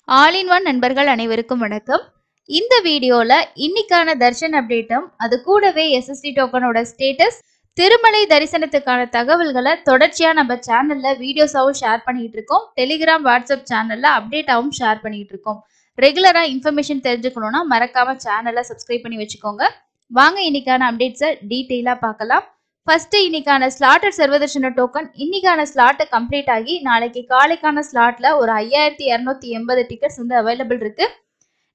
All in one நண்பர்கள் அனைவருக்கும் வணக்கம். இந்த வீடியோல இன்னைக்கான தர்ஷன் அப்டேட்டும் அது கூடவே எஸ்எஸ்டி டோக்கனோட ஸ்டேட்டஸ் திருமலை தரிசனத்துக்கான தகவல்களை தொடர்ச்சியா நம்ம சேனல்ல வீடியோஸாவும் ஷேர் பண்ணிட்டு இருக்கோம். டெலிகிராம் வாட்ஸ்அப் சேனல்ல அப்டேட்டாவும் ஷேர் பண்ணிட்டு இருக்கோம். ரெகுலரா இன்ஃபர்மேஷன் தெரிஞ்சுக்கணும்னா மறக்காம சேனலை சப்ஸ்கிரைப் பண்ணி வச்சுக்கோங்க. வாங்க இன்னைக்கான அப்டேட்ஸை டீட்டெயிலா பார்க்கலாம். ஃபர்ஸ்ட் இன்னைக்கான ஸ்லாட்டட் சர்வதர்ஷன டோக்கன் இன்னைக்கான ஸ்லாட் கம்ப்ளீட் ஆகி நாளைக்கு காலைக்கான ஸ்லாட்ல ஒரு 5280 டிக்கெட்ஸ் வந்து அவைலபிள் இருக்கு.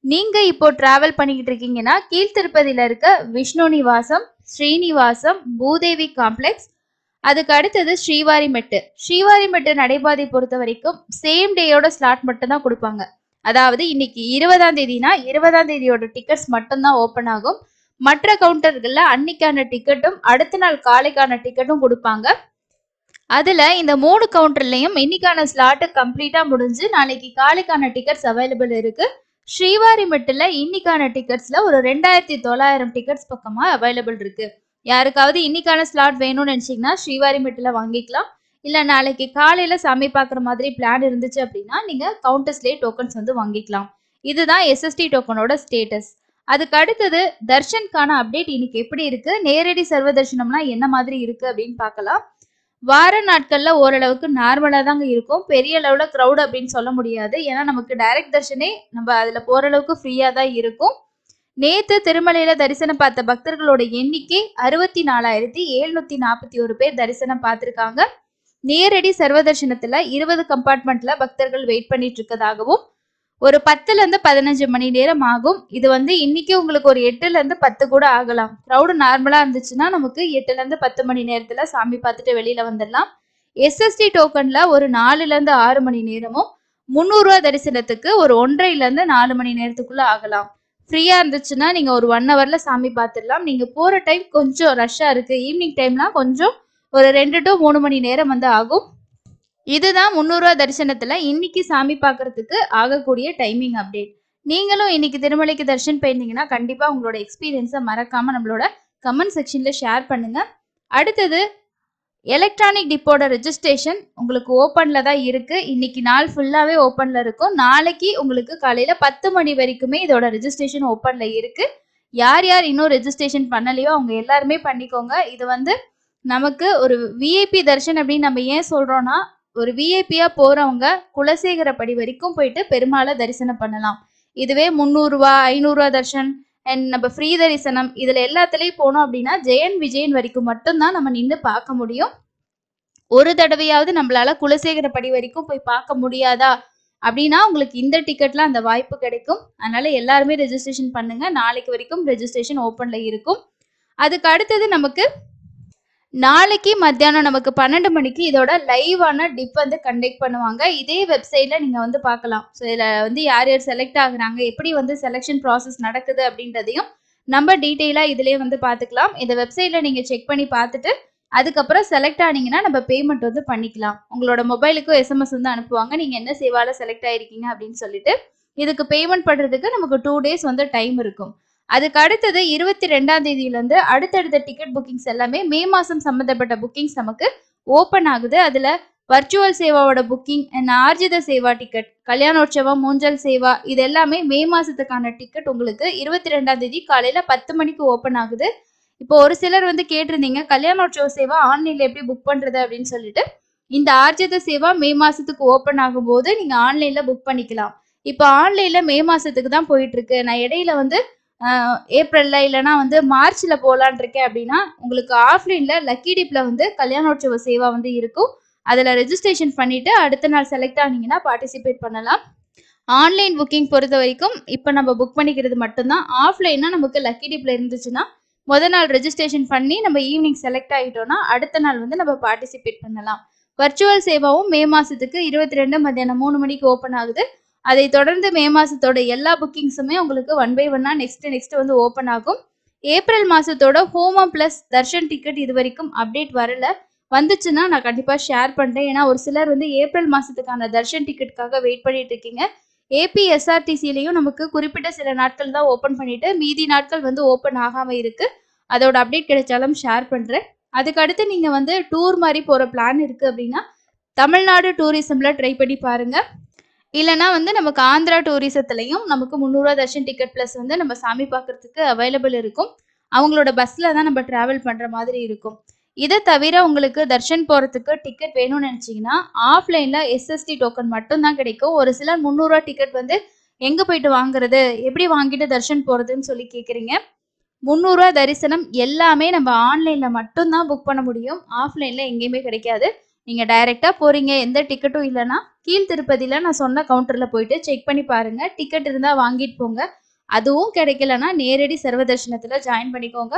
நீங்க இப்போ டிராவல் பண்ணிக்கிட்டு இருக்கீங்கன்னா கீழ்த்திருப்பதியில இருக்க விஷ்ணு நிவாசம், ஸ்ரீனிவாசம், பூதேவி காம்ப்ளெக்ஸ், அதுக்கு அடுத்தது ஸ்ரீவாரிமெட்டு நடைபாதை பொறுத்த வரைக்கும் சேம் டேயோட ஸ்லாட் மட்டும் தான் கொடுப்பாங்க. அதாவது இன்னைக்கு 20ஆம் தேதினா 20ஆம் தேதியோட டிக்கெட்ஸ் மட்டும்தான் ஓப்பன் ஆகும். மற்ற கவுண்டர்கள்ல அன்னைக்கான டிக்கெட்டும் அடுத்த நாள் காலைக்கான டிக்கெட்டும் கொடுப்பாங்க. அதுல இந்த 3 கவுண்டர்லயும் இன்னைக்கான ஸ்லாட் கம்ப்ளீட்டா முடிஞ்சு நாளைக்கு காலைக்கான டிக்கெட்ஸ் அவைலபிள் இருக்கு. ஸ்ரீவாரிமெட்டுல இன்னைக்கான டிக்கெட்ஸ்ல ஒரு 2900 டிக்கெட்ஸ் பக்கமா அவைலபிள் இருக்கு. யாருக்காவது இன்னைக்கான ஸ்லாட் வேணும்னு நினைச்சீங்கன்னா ஸ்ரீவாரிமெட்டுல வாங்கிக்கலாம். இல்ல நாளைக்கு காலையில சாமி பாக்குற மாதிரி பிளான் இருந்துச்சு அப்படின்னா நீங்க கவுண்டர்ஸ்லயே டோக்கன்ஸ் வந்து வாங்கிக்கலாம். இதுதான் எஸ்எஸ்டி டோக்கனோட ஸ்டேட்டஸ். அதுக்கு அடுத்தது தர்ஷனுக்கான அப்டேட் இன்னைக்கு எப்படி இருக்கு, நேரடி சர்வ தர்ஷனம்னா என்ன மாதிரி இருக்கு அப்படின்னு பார்க்கலாம். வார நாட்கள்ல ஓரளவுக்கு நார்மலா தாங்க இருக்கும். பெரிய அளவுல கிரௌட் அப்படின்னு சொல்ல முடியாது. ஏன்னா நமக்கு டைரக்ட் தர்ஷனே நம்ம அதுல போற அளவுக்கு ஃப்ரீயா தான் இருக்கும். நேத்து திருமலையில தரிசனம் பார்த்த பக்தர்களோட எண்ணிக்கை 64,741 பேர் தரிசனம் பார்த்திருக்காங்க. நேரடி சர்வ தர்ஷனத்துல 20 கம்பார்ட்மெண்ட்ல பக்தர்கள் வெயிட் பண்ணிட்டு இருக்கதாகவும் ஒரு 10ல இருந்து 15 மணி நேரம் ஆகும். இது வந்து இன்னைக்கு உங்களுக்கு ஒரு 8ல இருந்து 10 கூட ஆகலாம். கிரௌடு நார்மலா இருந்துச்சுன்னா நமக்கு 8ல இருந்து 10 மணி நேரத்துல சாமி பார்த்துட்டு வெளியில வந்துடலாம். எஸ்எஸ்டி டோக்கன்ல ஒரு 4ல இருந்து 6 மணி நேரமும் 300 ரூபா தரிசனத்துக்கு ஒரு 1.5ல இருந்து 4 மணி நேரத்துக்குள்ள ஆகலாம். ஃப்ரீயா இருந்துச்சுன்னா நீங்க ஒரு 1 ஹவர்ல சாமி பார்த்துடலாம். நீங்க போற டைம் கொஞ்சம் ரஷ்ஷா இருக்கு, ஈவினிங் டைம்லாம் கொஞ்சம் ஒரு 2 to 3 மணி நேரம் வந்து ஆகும். இதுதான் 300 ரூபா தரிசனத்துல இன்னைக்கு சாமி பார்க்கறதுக்கு ஆகக்கூடிய டைமிங் அப்டேட். நீங்களும் இன்னைக்கு திருமலைக்கு தரிசனம் போயிருந்தீங்கன்னா கண்டிப்பா உங்களோட எக்ஸ்பீரியன்ஸை மறக்காம நம்மளோட கமெண்ட் செக்ஷன்ல ஷேர் பண்ணுங்க. அடுத்தது எலக்ட்ரானிக் டிப்போட ரெஜிஸ்ட்ரேஷன் உங்களுக்கு ஓப்பன்ல தான் இருக்கு. இன்னைக்கு நாள் ஃபுல்லாவே ஓப்பன்ல இருக்கும். நாளைக்கு உங்களுக்கு காலையில 10 மணி வரைக்குமே இதோட ரெஜிஸ்ட்ரேஷன் ஓப்பன்ல இருக்கு. யார் யார் இன்னும் ரெஜிஸ்ட்ரேஷன் பண்ணலையோ அவங்க எல்லாருமே பண்ணிக்கோங்க. இது வந்து நமக்கு ஒரு விஐபி தர்ஷன் அப்படின்னு நம்ம ஏன் சொல்றோம்னா, ஒரு விஐபியா போறவங்க குலசேகரப்படி வரைக்கும் போயிட்டு பெருமாளை தரிசனம் பண்ணலாம். இதுவே 300 ரூபா 500 ரூபா தர்ஷன் அண்ட் நம்ம ஃப்ரீ தரிசனம் இதுல எல்லாத்துலயும் போனோம் அப்படின்னா ஜெயன் விஜயன் வரைக்கும் மட்டும்தான் நம்ம நின்று பார்க்க முடியும். ஒரு தடவையாவது நம்மளால குலசேகரப்படி வரைக்கும் போய் பார்க்க முடியாதா அப்படின்னா உங்களுக்கு இந்த டிக்கெட்ல அந்த வாய்ப்பு கிடைக்கும். அதனால எல்லாருமே ரெஜிஸ்ட்ரேஷன் பண்ணுங்க. நாளைக்கு வரைக்கும் ரெஜிஸ்ட்ரேஷன் ஓப்பன்ல இருக்கும். அதுக்கு அடுத்தது நமக்கு நாளைக்கு மத்தியானம் நமக்கு 12 மணிக்கு இதோட லைவான டிப் வந்து கண்டக்ட் பண்ணுவாங்க. இதே வெப்சைட்ல நீங்க வந்து பார்க்கலாம். ஸோ இதில் வந்து யார் யார் செலக்ட் ஆகுறாங்க, எப்படி வந்து செலெக்ஷன் ப்ராசஸ் நடக்குது அப்படின்றதையும் நம்ம டீட்டெயிலாக இதுலேயே வந்து பார்த்துக்கலாம். இந்த வெப்சைட்ல நீங்க செக் பண்ணி பார்த்துட்டு அதுக்கப்புறம் செலக்ட் ஆனீங்கன்னா நம்ம பேமெண்ட் வந்து பண்ணிக்கலாம். உங்களோட மொபைலுக்கும் எஸ்எம்எஸ் வந்து அனுப்புவாங்க, நீங்க என்ன சேவால செலக்ட் ஆயிருக்கீங்க அப்படின்னு சொல்லிட்டு. இதுக்கு பேமெண்ட் பண்றதுக்கு நமக்கு 2 days வந்து டைம் இருக்கும். அதுக்கு அடுத்தது 22ஆம் தேதியிலிருந்து அடுத்தடுத்த டிக்கெட் புக்கிங்ஸ் எல்லாமே மே மாசம் சம்பந்தப்பட்ட புக்கிங்ஸ் நமக்கு ஓப்பன் ஆகுது. அதுல வர்ச்சுவல் சேவாவோட booking and Arjitha Seva ticket, Kalyanotsavam, Oonjal Seva இது எல்லாமே மே மாசத்துக்கான டிக்கெட் உங்களுக்கு 22ஆம் தேதி காலையில 10 மணிக்கு ஓப்பன் ஆகுது. இப்போ ஒரு சிலர் வந்து கேட்டிருந்தீங்க கல்யாணோற்சவ சேவா ஆன்லைன்ல எப்படி புக் பண்றது அப்படின்னு சொல்லிட்டு. இந்த ஆர்ஜித சேவா மே மாசத்துக்கு ஓப்பன் ஆகும்போது நீங்க ஆன்லைன்ல புக் பண்ணிக்கலாம். இப்போ ஆன்லைன்ல மே மாசத்துக்கு தான் போயிட்டு இருக்கு. நான் இடையில வந்து ஏப்ரல்ல இல்லைன்னா வந்து மார்ச்ல போகலான் இருக்கேன் அப்படின்னா உங்களுக்கு ஆஃப்லைன்ல லக்கி டிப்ல வந்து கல்யாணோற்சவ சேவா வந்து இருக்கும். அதில் ரெஜிஸ்ட்ரேஷன் பண்ணிட்டு அடுத்த நாள் செலக்ட் ஆனீங்கன்னா பார்ட்டிசிபேட் பண்ணலாம். ஆன்லைன் புக்கிங் பொறுத்த வரைக்கும் இப்போ நம்ம புக் பண்ணிக்கிறது மட்டும்தான். ஆஃப்லைன்னா நமக்கு லக்கி டிப்ல இருந்துச்சுன்னா முதல் நாள் ரெஜிஸ்ட்ரேஷன் பண்ணி நம்ம ஈவினிங் செலக்ட் ஆகிட்டோம்னா அடுத்த நாள் வந்து நம்ம பார்ட்டிசிபேட் பண்ணலாம். வர்ச்சுவல் சேவாவும் மே மாசத்துக்கு 22 மத்தியானம் 3 மணிக்கு ஓப்பன் ஆகுது. அதை தொடர்ந்து மே மாசத்தோட எல்லா புக்கிங்ஸுமே உங்களுக்கு 1 by 1 நெக்ஸ்ட் வந்து ஓப்பன் ஆகும். ஏப்ரல் மாசத்தோட ஹோமம் பிளஸ் தர்ஷன் டிக்கெட் இது வரைக்கும் அப்டேட் வரல. வந்துச்சுன்னா நான் கண்டிப்பா ஷேர் பண்றேன். ஏன்னா ஒரு சிலர் வந்து ஏப்ரல் மாசத்துக்கான தர்ஷன் டிக்கெட்டுக்காக வெயிட் பண்ணிட்டு இருக்கீங்க. ஏபிஎஸ்ஆர்டிசிலையும் நமக்கு குறிப்பிட்ட சில நாட்கள் தான் ஓப்பன் பண்ணிட்டு மீதி நாட்கள் வந்து ஓப்பன் ஆகாம இருக்கு. அதோட அப்டேட் கிடைச்சாலும் ஷேர் பண்றேன். அதுக்கு அடுத்து நீங்க வந்து டூர் மாதிரி போற பிளான் இருக்கு அப்படின்னா தமிழ்நாடு டூரிசம்ல ட்ரை பண்ணி பாருங்க. இல்லைன்னா வந்து நமக்கு ஆந்திரா டூரிசத்துலையும் நமக்கு 300 தர்ஷன் டிக்கெட் ப்ளஸ் வந்து நம்ம சாமி பார்க்கறதுக்கு அவைலபிள் இருக்கும். அவங்களோட பஸ்ல தான் நம்ம டிராவல் பண்ற மாதிரி இருக்கும். இதை தவிர உங்களுக்கு தர்ஷன் போறதுக்கு டிக்கெட் வேணும்னு நினைச்சீங்கன்னா ஆஃப்லைன்ல எஸ்எஸ்டி டோக்கன் மட்டும் தான் கிடைக்கும். ஒரு சிலர் 300 டிக்கெட் வந்து எங்க போயிட்டு வாங்குறது, எப்படி வாங்கிட்டு தர்ஷன் போறதுன்னு சொல்லி கேக்குறீங்க. 300 தரிசனம் எல்லாமே நம்ம ஆன்லைன்ல மட்டும் தான் புக் பண்ண முடியும். ஆஃப்லைன்ல எங்கேயுமே கிடைக்காது. நீங்க டைரக்டா போறீங்க, எந்த டிக்கெட்டும் இல்லைன்னா கீழ் திருப்பதியில நான் சொன்ன கவுண்டர்ல போயிட்டு செக் பண்ணி பாருங்க. டிக்கெட் இருந்தா வாங்கிட்டு போங்க. அதுவும் கிடைக்கலன்னா நேரடி சர்வ தர்ஷனத்துல ஜாயின் பண்ணிக்கோங்க.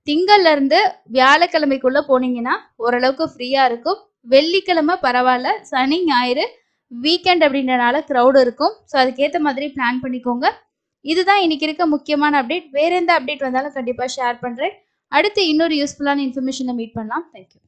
திங்கள்ல இருந்து வியாழக்கிழமைக்குள்ள போனீங்கன்னா ஓரளவுக்கு ஃப்ரீயா இருக்கும். வெள்ளிக்கிழமை பரவாயில்ல, சனி ஞாயிறு வீக்கெண்ட் அப்படின்றனால க்ரௌட் இருக்கும். ஸோ அதுக்கேற்ற மாதிரி பிளான் பண்ணிக்கோங்க. இதுதான் இன்னைக்கு இருக்க முக்கியமான அப்டேட். வேற எந்த அப்டேட் வந்தாலும் கண்டிப்பா ஷேர் பண்றேன். அடுத்து இன்னொரு யூஸ்ஃபுல்லான இன்ஃபர்மேஷன்ல மீட் பண்ணலாம். தேங்க்யூ.